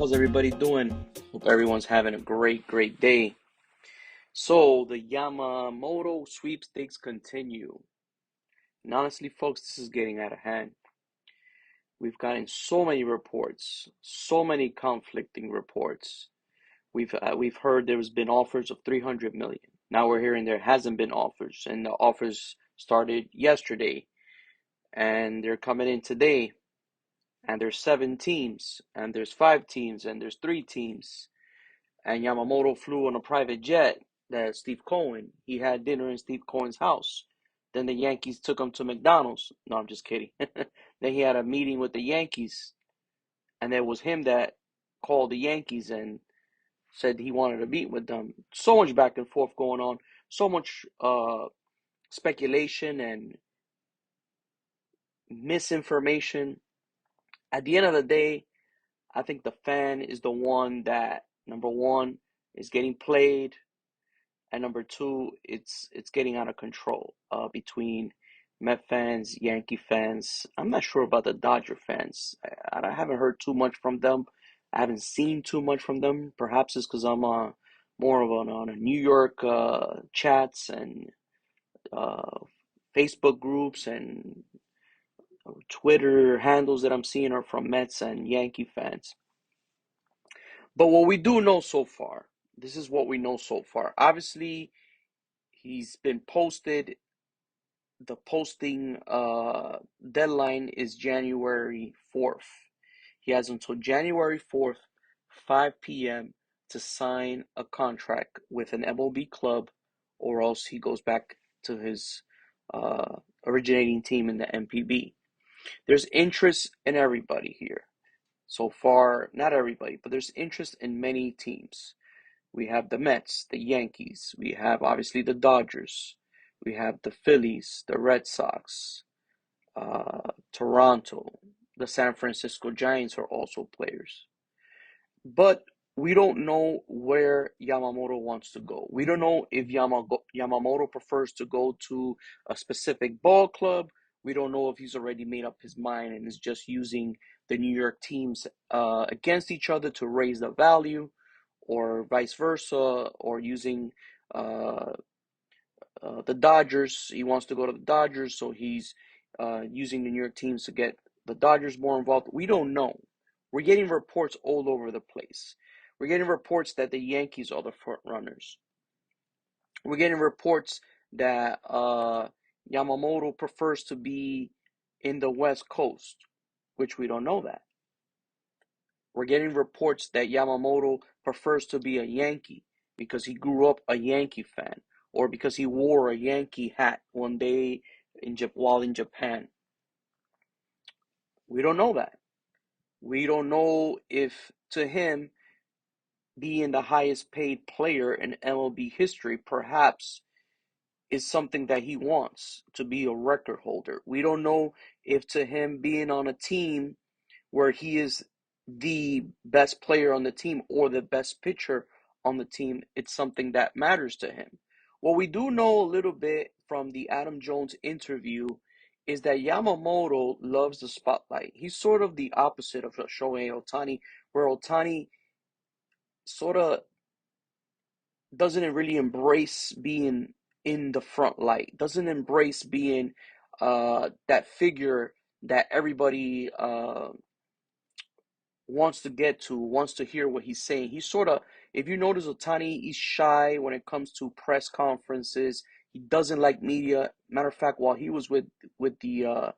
How's everybody doing? Hope everyone's having a great day. So, the Yamamoto sweepstakes continue. And honestly, folks, this is getting out of hand. We've gotten so many reports, so many conflicting reports. We've heard there's been offers of 300 million. Now we're hearing there hasn't been offers, and the offers started yesterday, and they're coming in today. And there's 7 teams, and there's 5 teams, and there's 3 teams. And Yamamoto flew on a private jet that Steve Cohen, he had dinner in Steve Cohen's house. Then the Yankees took him to McDonald's. No, I'm just kidding. Then he had a meeting with the Yankees, and it was him that called the Yankees and said he wanted to meet with them. So much back and forth going on, so much speculation and misinformation. At the end of the day, I think the fan is the one that, number one, is getting played. And number two, it's getting out of control between Met fans, Yankee fans. I'm not sure about the Dodger fans. I haven't heard too much from them. I haven't seen too much from them. Perhaps it's because I'm more of on a New York chats and uh, Facebook groups and Twitter handles that I'm seeing are from Mets and Yankee fans. But what we do know so far, this is what we know so far. Obviously, he's been posted. The posting deadline is January 4th. He has until January 4th, 5 p.m. to sign a contract with an MLB club, or else he goes back to his originating team in the MPB. There's interest in everybody here. So far, not everybody, but there's interest in many teams. We have the Mets, the Yankees. We have obviously the Dodgers. We have the Phillies, the Red Sox, Toronto. The San Francisco Giants are also players. But we don't know where Yamamoto wants to go. We don't know if Yamamoto prefers to go to a specific ball club. We don't know if he's already made up his mind and is just using the New York teams against each other to raise the value, or vice versa, or using uh, the Dodgers. He wants to go to the Dodgers, so he's using the New York teams to get the Dodgers more involved. We don't know. We're getting reports all over the place. We're getting reports that the Yankees are the front runners. We're getting reports that Yamamoto prefers to be in the West Coast, which we don't know that. We're getting reports that Yamamoto prefers to be a Yankee because he grew up a Yankee fan, or because he wore a Yankee hat one day while in Japan. We don't know that. We don't know if to him being the highest paid player in MLB history perhaps is something that he wants, to be a record holder. We don't know if to him being on a team where he is the best player on the team or the best pitcher on the team, it's something that matters to him. What we do know a little bit from the Adam Jones interview is that Yamamoto loves the spotlight. He's sort of the opposite of Shohei Ohtani, where Ohtani sort of doesn't really embrace being in the front light, doesn't embrace being that figure that everybody wants to get to, wants to hear what he's saying. He's sort of, if you notice, Otani, he's shy when it comes to press conferences. He doesn't like media. Matter of fact, while he was with the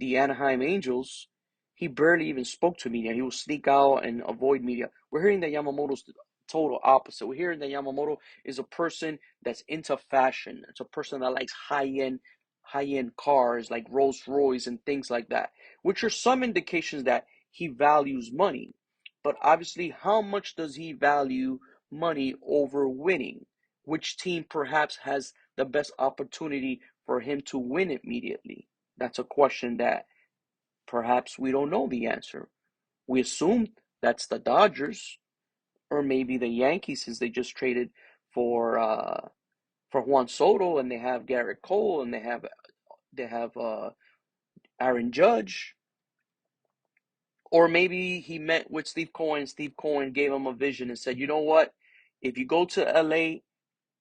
Anaheim Angels, he barely even spoke to media. He would sneak out and avoid media. We're hearing that Yamamoto's the total opposite. We're hearing that Yamamoto is a person that's into fashion. It's a person that likes high end cars like Rolls Royce and things like that, which are some indications that he values money. But obviously, how much does he value money over winning? Which team perhaps has the best opportunity for him to win immediately? That's a question that perhaps we don't know the answer. We assume that's the Dodgers, or maybe the Yankees, since they just traded for uh, for Juan Soto, and they have Garrett Cole, and they have Aaron Judge. Or maybe he met with Steve Cohen. Steve Cohen gave him a vision and said, you know what? If you go to LA,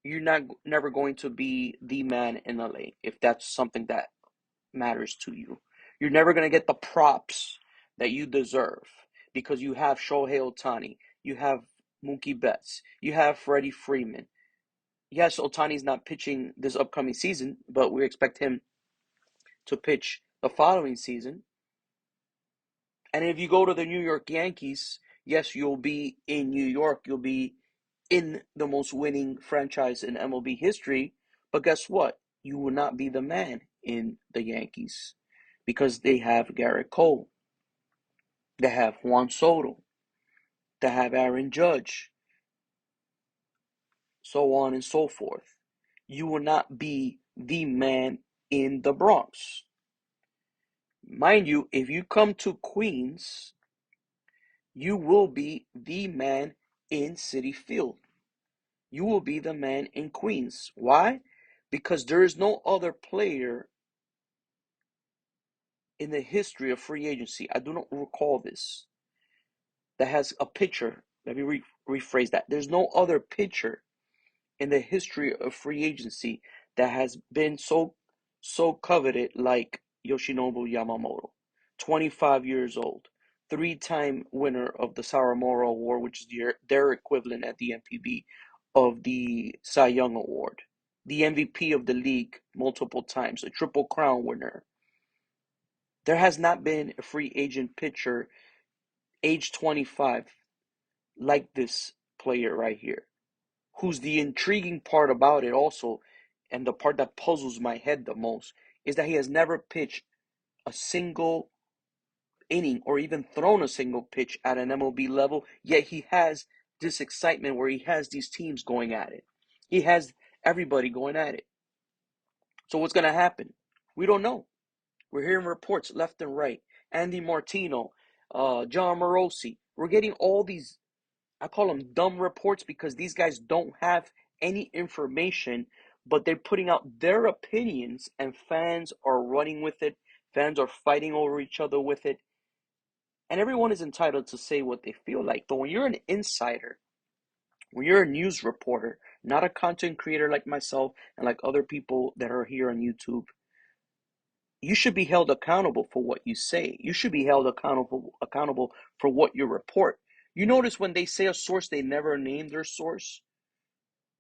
you're not never going to be the man in LA if that's something that matters to you. You're never going to get the props that you deserve because you have Shohei Ohtani, you have Mookie Betts, you have Freddie Freeman. Yes, Ohtani's not pitching this upcoming season, but we expect him to pitch the following season. And if you go to the New York Yankees, yes, you'll be in New York. You'll be in the most winning franchise in MLB history. But guess what? You will not be the man in the Yankees because they have Garrett Cole, they have Juan Soto, they have Aaron Judge, so on and so forth. You will not be the man in the Bronx. Mind you, if you come to Queens, you will be the man in Citi Field. You will be the man in Queens. Why? Because there is no other player in the history of free agency, I do not recall this, that has a pitcher. Let me rephrase that. There's no other pitcher in the history of free agency that has been so coveted like Yoshinobu Yamamoto. 25 years old, three-time winner of the Saramoro Award, which is their equivalent at the MPB of the Cy Young Award, the MVP of the league multiple times, a Triple Crown winner. There has not been a free agent pitcher age 25 like this player right here, who's the intriguing part about it also, and the part that puzzles my head the most, is that he has never pitched a single inning or even thrown a single pitch at an MLB level, yet he has this excitement where he has these teams going at it. He has everybody going at it. So what's going to happen? We don't know. We're hearing reports left and right. Andy Martino, John Morosi. We're getting all these, I call them dumb reports because these guys don't have any information, but they're putting out their opinions and fans are running with it. Fans are fighting over each other with it. And everyone is entitled to say what they feel like. But when you're an insider, when you're a news reporter, not a content creator like myself and like other people that are here on YouTube, you should be held accountable for what you say. You should be held accountable for what you report. You notice when they say a source, they never name their source.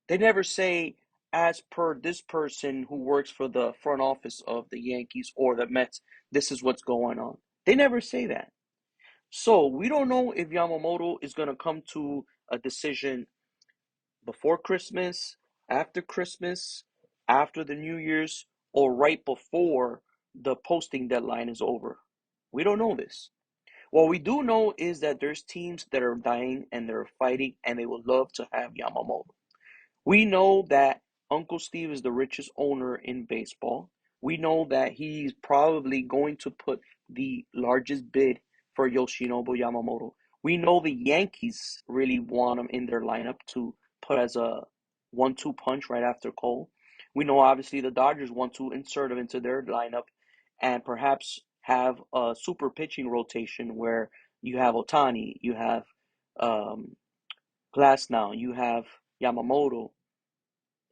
They never say, as per this person who works for the front office of the Yankees or the Mets, this is what's going on. They never say that. So we don't know if Yamamoto is going to come to a decision before Christmas, after the New Year's, or right before the posting deadline is over. We don't know this. What we do know is that there's teams that are dying and they're fighting and they would love to have Yamamoto. We know that Uncle Steve is the richest owner in baseball. We know that he's probably going to put the largest bid for Yoshinobu Yamamoto. We know the Yankees really want him in their lineup to put as a 1-2 punch right after Cole. We know obviously the Dodgers want to insert him into their lineup and perhaps have a super pitching rotation where you have Ohtani, you have um, Glasnow, you have Yamamoto,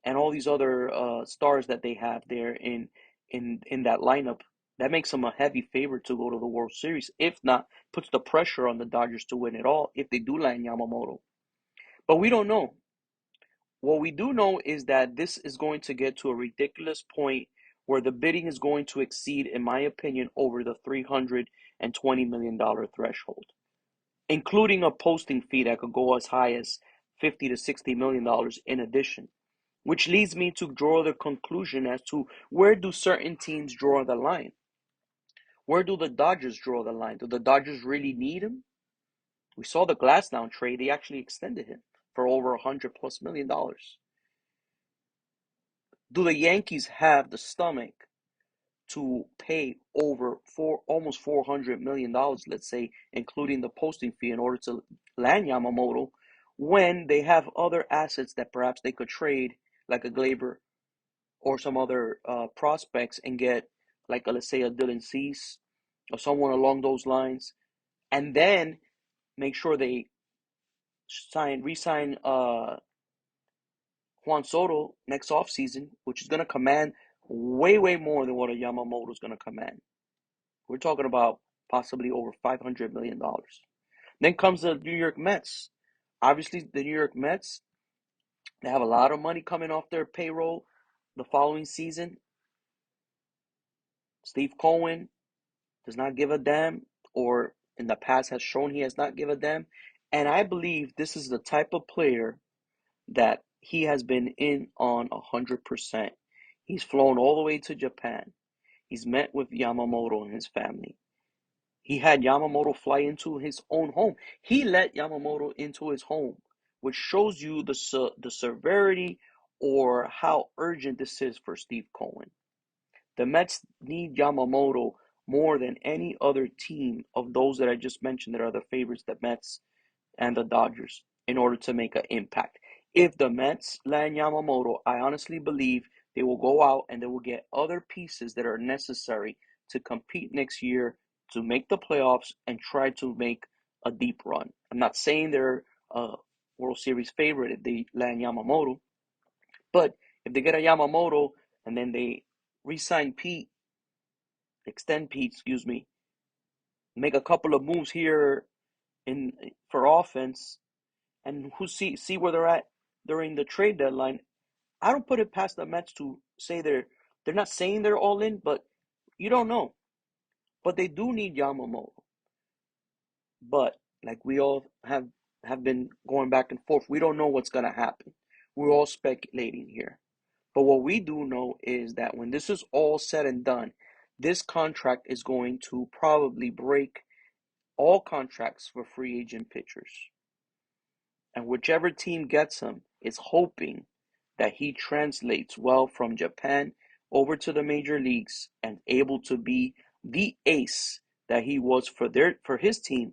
and all these other stars that they have there in that lineup. That makes them a heavy favorite to go to the World Series. If not, puts the pressure on the Dodgers to win it all if they do land Yamamoto. But we don't know. What we do know is that this is going to get to a ridiculous point where the bidding is going to exceed, in my opinion, over the $320 million threshold, including a posting fee that could go as high as $50 to $60 million in addition. Which leads me to draw the conclusion as to where do certain teams draw the line? Where do the Dodgers draw the line? Do the Dodgers really need him? We saw the Glassdown trade. They actually extended him for over $100+ million. Do the Yankees have the stomach to pay over almost $400 million, let's say, including the posting fee in order to land Yamamoto when they have other assets that perhaps they could trade, like a Glaber or some other prospects and get, like, let's say, a Dylan Cease or someone along those lines and then make sure they re-sign Juan Soto next offseason, which is going to command way, way more than what a Yamamoto is going to command. We're talking about possibly over $500 million. Then comes the New York Mets. Obviously, the New York Mets, they have a lot of money coming off their payroll the following season. Steve Cohen does not give a damn, or in the past has shown he has not given a damn. And I believe this is the type of player that he has been in on 100%. He's flown all the way to Japan. He's met with Yamamoto and his family. He had Yamamoto fly into his own home. He let Yamamoto into his home, which shows you the severity or how urgent this is for Steve Cohen. The Mets need Yamamoto more than any other team of those that I just mentioned that are the favorites, the Mets and the Dodgers, in order to make an impact. If the Mets land Yamamoto, I honestly believe they will go out and they will get other pieces that are necessary to compete next year, to make the playoffs and try to make a deep run. I'm not saying they're a World Series favorite if they land Yamamoto, but if they get a Yamamoto and then they re-sign Pete, extend Pete, excuse me, make a couple of moves here in for offense, and who see where they're at during the trade deadline. I don't put it past the Mets to say they're not saying they're all in, but you don't know. But they do need Yamamoto. But like we all have been going back and forth, we don't know what's gonna happen. We're all speculating here. But what we do know is that when this is all said and done, this contract is going to probably break all contracts for free agent pitchers. And whichever team gets him is hoping that he translates well from Japan over to the major leagues and able to be the ace that he was for his team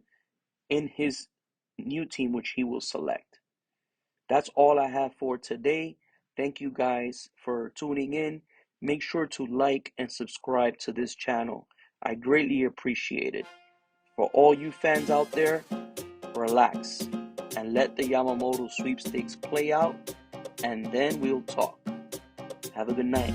in his new team, which he will select. That's all I have for today. Thank you guys for tuning in. Make sure to like and subscribe to this channel. I greatly appreciate it. For all you fans out there, relax and let the Yamamoto sweepstakes play out, and then we'll talk. Have a good night.